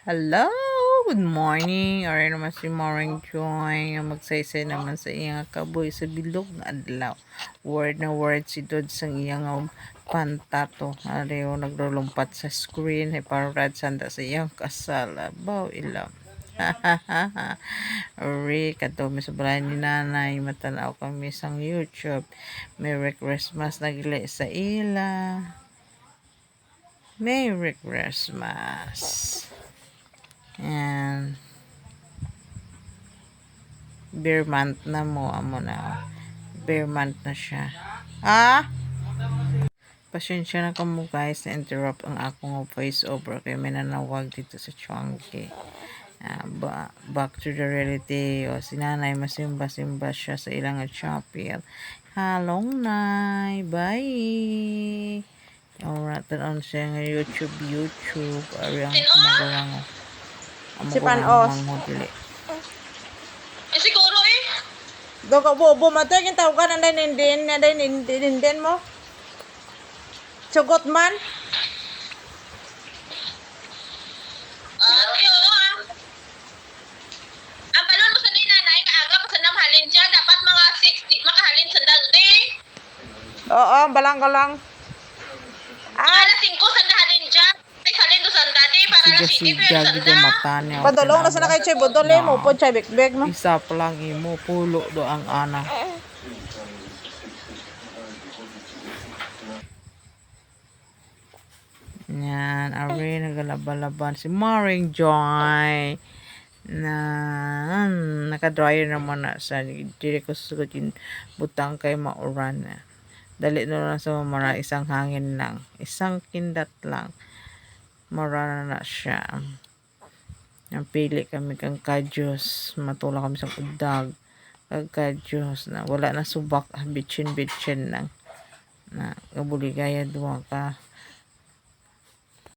Hello! Good morning! Ora naman si Maring Joy nga magsaysay naman sa iyang kaboy sa bilog na adlaw. Word na word si Dod sang iyang pantato. Ariyo naglulumpat sa screen. Ay parad sanda sa iyang kasal. Abaw ilam. Ori, katomi sa balay ni nanay. Matanaw kami sang YouTube. Merry Christmas nagli sa ila. Merry Christmas. Yan. Beer month na mo. Amo na. Beer month na siya. Ah? Pasensya na kamo guys na interrupt ang akong voice over kay may nanawag dito sa Chongki. Back to the reality. O, si nanay masimba-simba siya sa ilang chapel. Halong nay. Bye. Alright, tanon siya nga YouTube. Ari ang kumagarang. Si Panos. Siguro eh. Do ka bobo matay kin tawag ka nanday ninden mo. Sugot man. Ang balon mo sa nanay kaaga pa sa namhalin siya dapat mga 60 makahalin sa daldi. Oo, balang lang. Alas 5 sa dahalin siya. Ay salin do sa dati para na sige Siga gid mata niya. Padulong na sa kay Chay Bodole mo po Chay Big mo. Isa pa lang imo pulo do ang ana. Yan, ari nagalaba-laban si Maring Joy na naka-dryer naman na sa dire ko sugod yung butang kay mauran na. Dali na lang sa mamara isang hangin lang. Isang kindat lang. Mara na siya. Ang pili kami kang kadyos. Matula kami sa kudag. Kag kadyos na wala na subak. Bitchin lang. Na kabuligaya duwa ka.